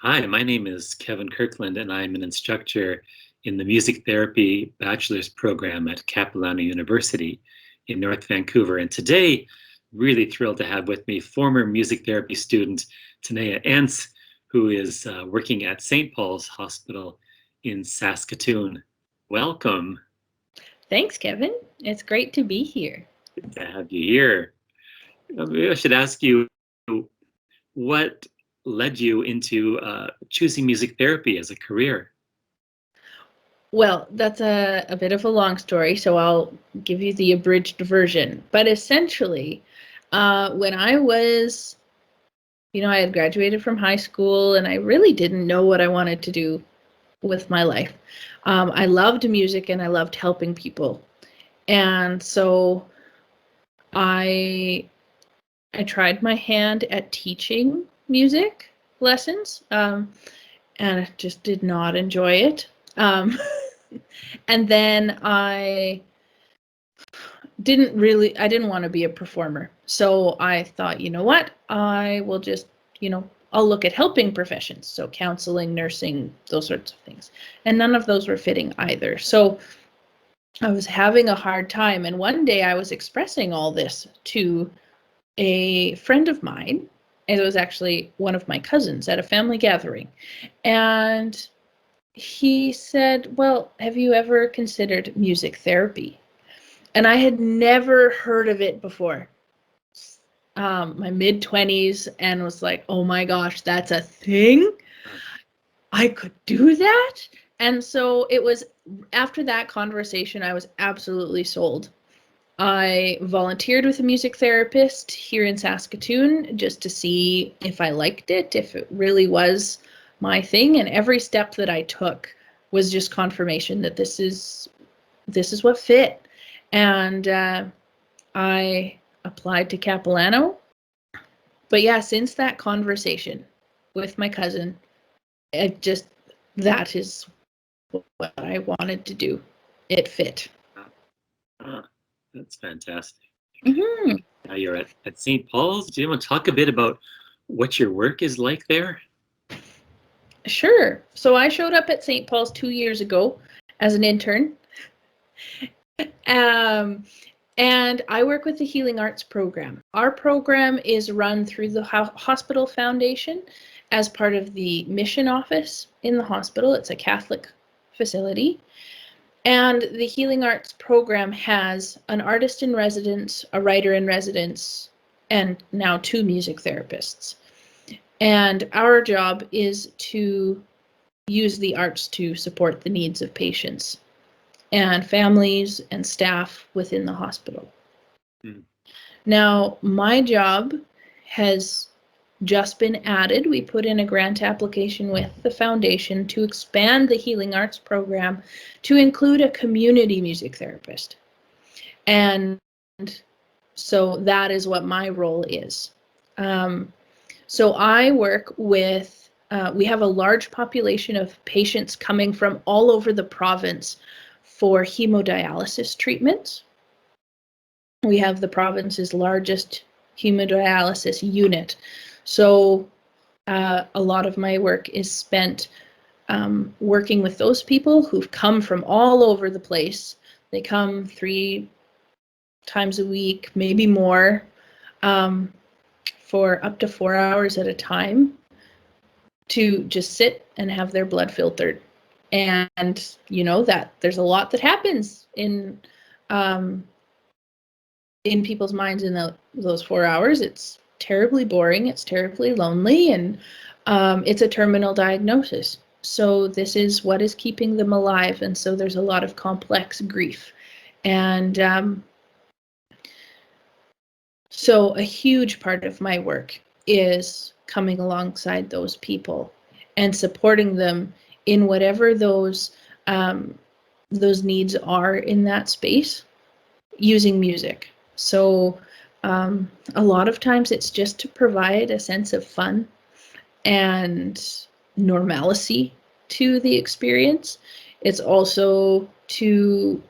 Hi, my name is Kevin Kirkland, and I'm an instructor in the music therapy bachelor's program at Capilano University in North Vancouver. And today, really thrilled to have with me former music therapy student Tinaya Entz, who is working at St. Paul's Hospital in Saskatoon. Welcome. Thanks, Kevin. It's great to be here. Good to have you here. Maybe I should ask you, what led you into choosing music therapy as a career? Well, that's a bit of a long story, so I'll give you the abridged version. But essentially, when I had graduated from high school and I really didn't know what I wanted to do with my life. I loved music and I loved helping people. And so I tried my hand at teaching music lessons, and I just did not enjoy it. Um, and then I didn't want to be a performer. So I thought, you know what? I will just, I'll look at helping professions. So counseling, nursing, those sorts of things. And none of those were fitting either. So I was having a hard time. And one day I was expressing all this to a friend of mine. It was actually one of my cousins at a family gathering. And he said, well, have you ever considered music therapy? And I had never heard of it before. My mid-20s, and was like, oh my gosh, that's a thing? I could do that? And so it was after that conversation, I was absolutely sold. I volunteered with a music therapist here in Saskatoon just to see if I liked it, if it really was my thing. And every step that I took was just confirmation that this is what fit. And I applied to Capilano. But yeah, since that conversation with my cousin, that is what I wanted to do. It fit. Ah, that's fantastic. Mm-hmm. Now you're at St. Paul's. Do you want to talk a bit about what your work is like there? Sure. So I showed up at St. Paul's 2 years ago as an intern. Um, and I work with the Healing Arts program. Our program is run through the Hospital Foundation as part of the mission office in the hospital. It's a Catholic facility. And the Healing Arts program has an artist in residence, a writer in residence, and now 2 music therapists. And our job is to use the arts to support the needs of patients and families and staff within the hospital. Mm. Now, my job has just been added. We put in a grant application with the foundation to expand the Healing Arts program to include a community music therapist. And so that is what my role is. So I work with, we have a large population of patients coming from all over the province for hemodialysis treatments. We have the province's largest hemodialysis unit. So a lot of my work is spent working with those people who've come from all over the place. They come 3 times a week, maybe more, for up to 4 hours at a time to just sit and have their blood filtered. And you know that there's a lot that happens in people's minds in those 4 hours. It's terribly boring, it's terribly lonely, and it's a terminal diagnosis. So this is what is keeping them alive, and so there's a lot of complex grief. And so a huge part of my work is coming alongside those people and supporting them in whatever those needs are in that space using music. So a lot of times it's just to provide a sense of fun and normalcy to the experience. It's also to,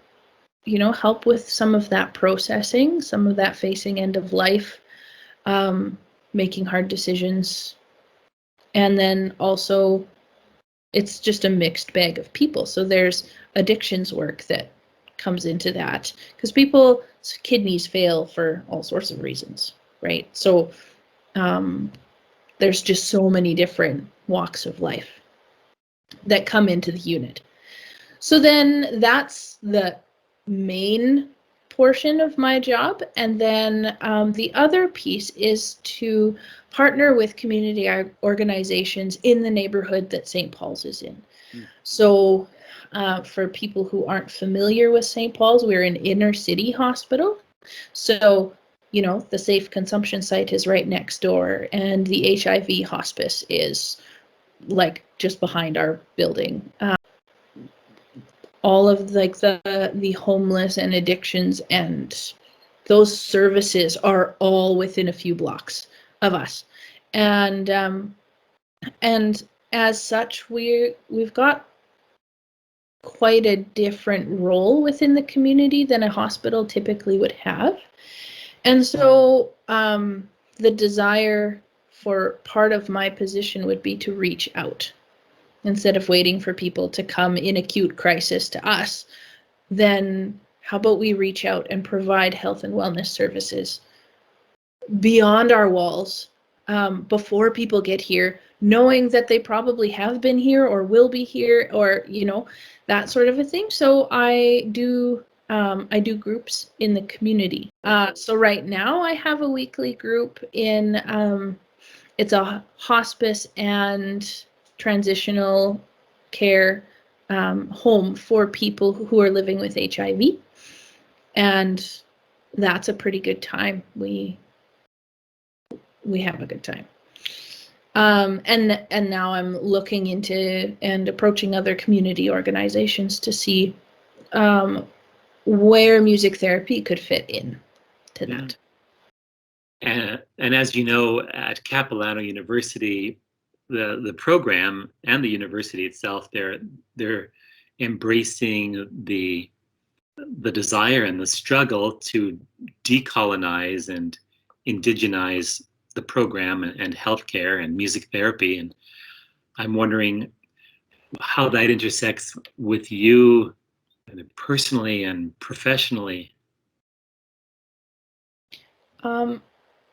help with some of that processing, some of that facing end of life, making hard decisions, And then also it's just a mixed bag of people. So there's addictions work that comes into that, because people's kidneys fail for all sorts of reasons, right? So there's just so many different walks of life that come into the unit. So then that's the main portion of my job. And then the other piece is to partner with community organizations in the neighborhood that St. Paul's is in. So for people who aren't familiar with St. Paul's, we're an inner city hospital. So, you know, the safe consumption site is right next door, and the HIV hospice is like just behind our building. All of like the homeless and addictions and those services are all within a few blocks of us. And as such, we've got quite a different role within the community than a hospital typically would have. And so the desire for part of my position would be to reach out. Instead of waiting for people to come in acute crisis to us, then how about we reach out and provide health and wellness services beyond our walls before people get here, knowing that they probably have been here or will be here, or, you know, that sort of a thing. So I do groups in the community. So right now I have a weekly group in, it's a hospice and transitional care home for people who are living with HIV. And that's a pretty good time. We have a good time. And now I'm looking into and approaching other community organizations to see where music therapy could fit in to that. And as you know, at Capilano University, the program and the university itself, they're embracing the desire and the struggle to decolonize and indigenize the program and healthcare and music therapy. And I'm wondering how that intersects with you personally and professionally.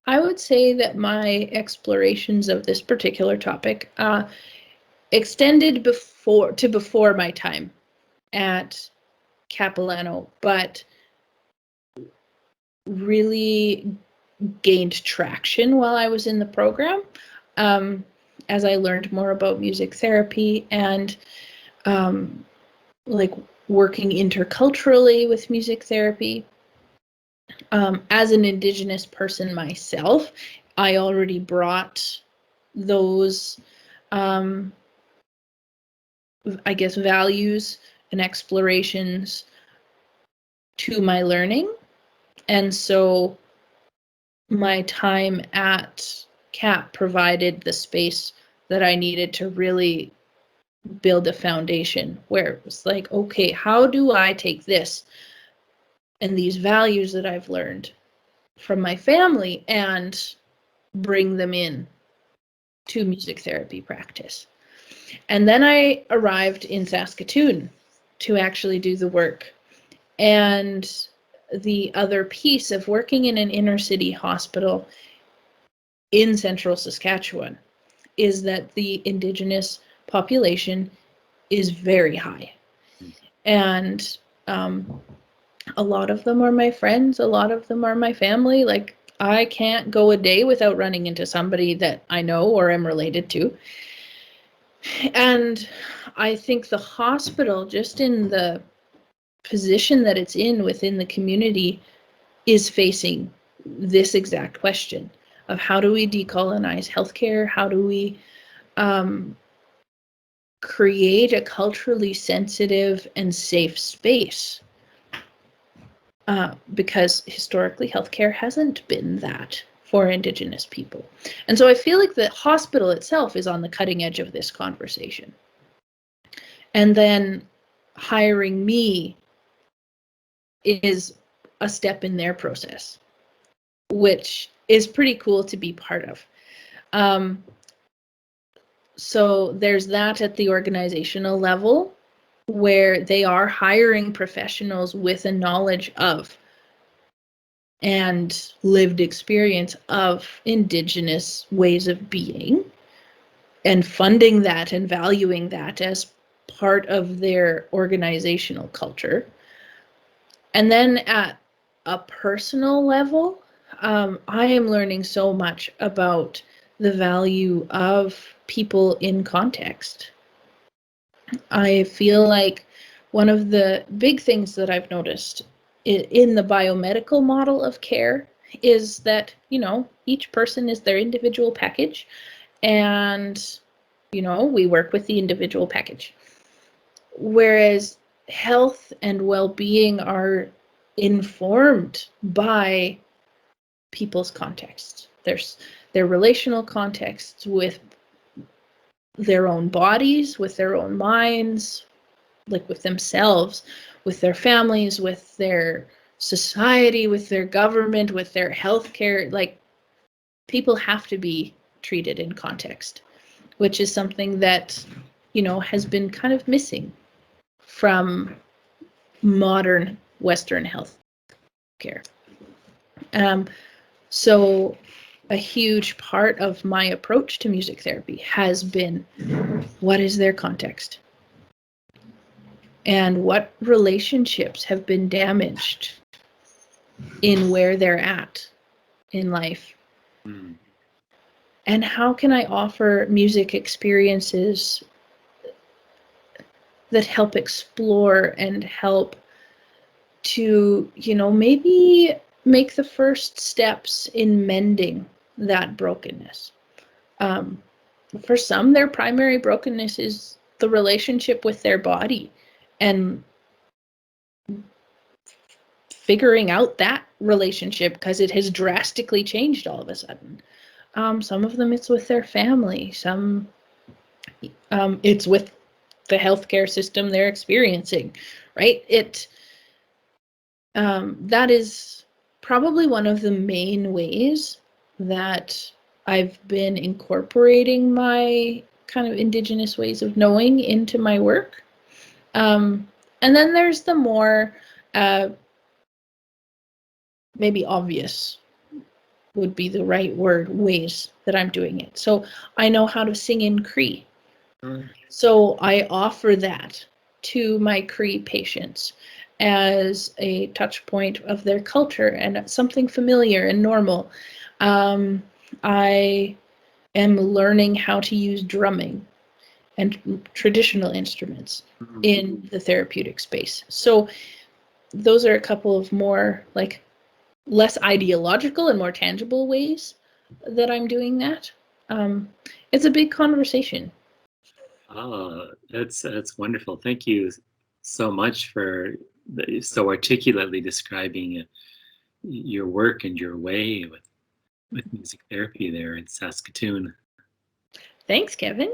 I would say that my explorations of this particular topic extended before my time at Capilano, but really gained traction while I was in the program as I learned more about music therapy and like working interculturally with music therapy. As an Indigenous person myself, I already brought those, I guess, values and explorations to my learning. And so my time at CAP provided the space that I needed to really build a foundation where it was like, okay, how do I take this and these values that I've learned from my family and bring them in to music therapy practice? And then I arrived in Saskatoon to actually do the work. And the other piece of working in an inner city hospital in central Saskatchewan is that the Indigenous population is very high. And a lot of them are my friends, a lot of them are my family. Like, I can't go a day without running into somebody that I know or am related to. And I think the hospital, just in the position that it's in within the community, is facing this exact question of how do we decolonize healthcare? How do we create a culturally sensitive and safe space? Because historically, healthcare hasn't been that for Indigenous people. And so I feel like the hospital itself is on the cutting edge of this conversation. And then hiring me is a step in their process, which is pretty cool to be part of. So there's that at the organizational level, where they are hiring professionals with a knowledge of and lived experience of Indigenous ways of being, and funding that and valuing that as part of their organizational culture. And then at a personal level, I am learning so much about the value of people in context. I feel like one of the big things that I've noticed in the biomedical model of care is that, each person is their individual package, and, we work with the individual package. Whereas health and well-being are informed by people's context. Their relational contexts with their own bodies, with their own minds, like with themselves, with their families, with their society, with their government, with their healthcare. Like, people have to be treated in context, which is something that, has been kind of missing from modern Western health care. So a huge part of my approach to music therapy has been, what is their context? And what relationships have been damaged in where they're at in life? Mm. And how can I offer music experiences that help explore and help to, maybe make the first steps in mending that brokenness? For some, their primary brokenness is the relationship with their body, and figuring out that relationship because it has drastically changed all of a sudden. Some of them, it's with their family. Some, it's with the healthcare system they're experiencing, right? That is probably one of the main ways that I've been incorporating my kind of Indigenous ways of knowing into my work. And then there's the more maybe obvious would be the right word, ways that I'm doing it. So I know how to sing in Cree. So I offer that to my Cree patients as a touch point of their culture and something familiar and normal. I am learning how to use drumming and traditional instruments in the therapeutic space. So those are a couple of more like less ideological and more tangible ways that I'm doing that. It's a big conversation. Oh, that's wonderful. Thank you so much for so articulately describing your work and your way with music therapy there in Saskatoon. Thanks, Kevin.